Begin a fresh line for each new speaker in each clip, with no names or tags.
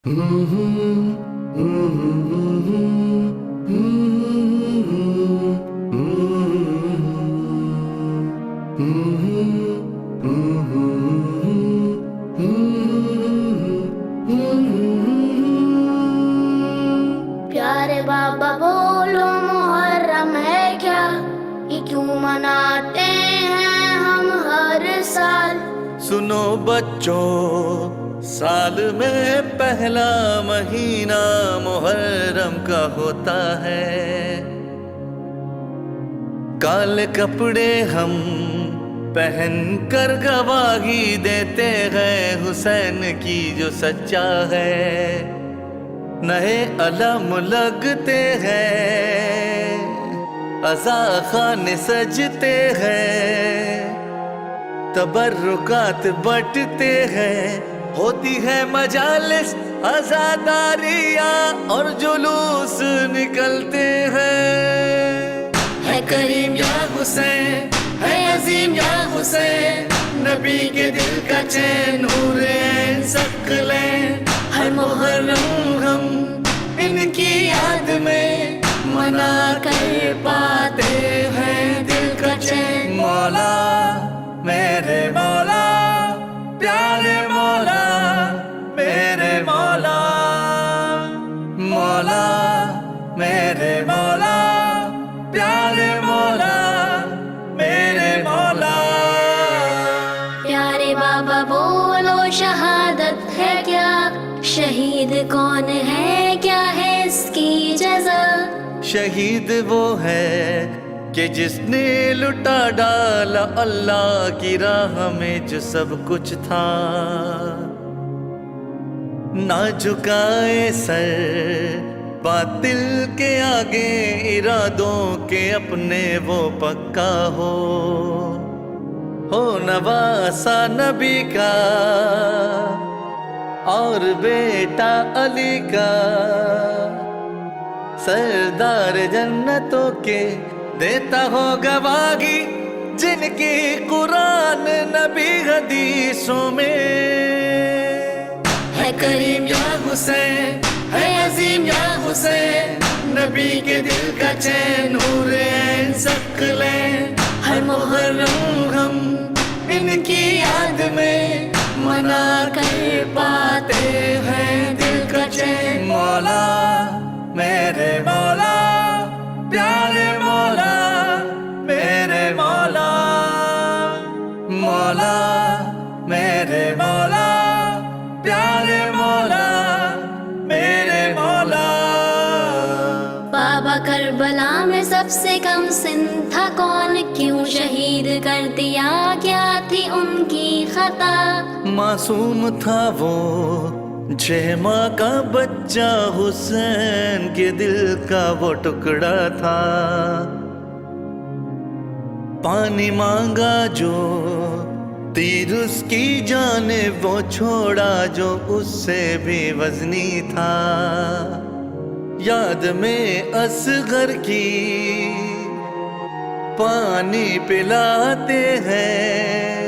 प्यारे बाबा बोलो मुहर्रम है क्या, ये क्यों मनाते हैं हम हर साल।
सुनो बच्चों, साल में पहला महीना मुहर्रम का होता है। काले कपड़े हम पहन कर गवाही देते हैं हुसैन की जो सच्चा है। नए अलम लगते हैं, अज़ा खाने सजते हैं, तबर्रुकात बटते हैं, होती है मजालिस आज़ादारियाँ और जुलूस निकलते हैं। है करीम या हुसैन, है अजीम या हुसैन, नबी के दिल का चैन नूर-ए-ऐन सकलैन। हर मुहर्रम हम इनकी याद में मना कर पाते हैं दिल का चैन। मौला मेरे मौला, प्यारे मौला मेरे मौला, मौला मेरे मौला, प्यारे मौला मेरे मौला।
प्यारे बाबा बोलो शहादत है क्या, शहीद कौन है, क्या है इसकी जज़ा।
शहीद वो है कि जिसने लुटा डाला अल्लाह की राह में जो सब कुछ था। ना झुकाए सर बातिल के आगे, इरादों के अपने वो पक्का हो नवासा नबी का और बेटा अली का। सरदार जन्नतों के देता हो गवाही, जिनकी कुरान नबी हदीसों में। है करीम या हुसैन, है अजीम या हुसैन, नबी के दिल का चैन नूर-ए-ऐन सकलैन। हर मुहर्रम हम इनकी याद में मना कर पाते हैं दिल का चैन। मौला मेरे मौला, प्यारे मौला मेरे मौला, मौला मेरे मौला, प्यारे मौला मेरे मौला।
बाबा करबला में सबसे कम सिन था कौन, क्यों शहीद कर दिया, क्या थी उनकी खता।
मासूम था वो 6 माह का बच्चा, हुसैन के दिल का वो टुकड़ा था। पानी मांगा जो तीर उसकी जाने वो छोड़ा, जो उससे भी वजनी था। याद में असगर की पानी पिलाते हैं,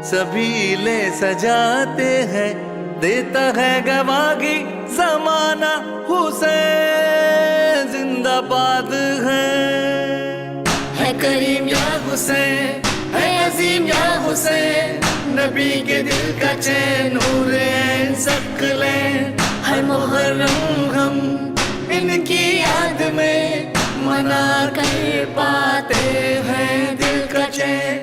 सभी ले सजाते हैं, देता है गवाही ज़माना, हुसैन जिंदाबाद है करीम या हुसैन, है अजीम या हुसैन, नबी के दिल का चैन नूर-ए-ऐन सकलैन। हर मुहर्रम हम इनकी याद में मना कर पाते हैं दिल का चैन।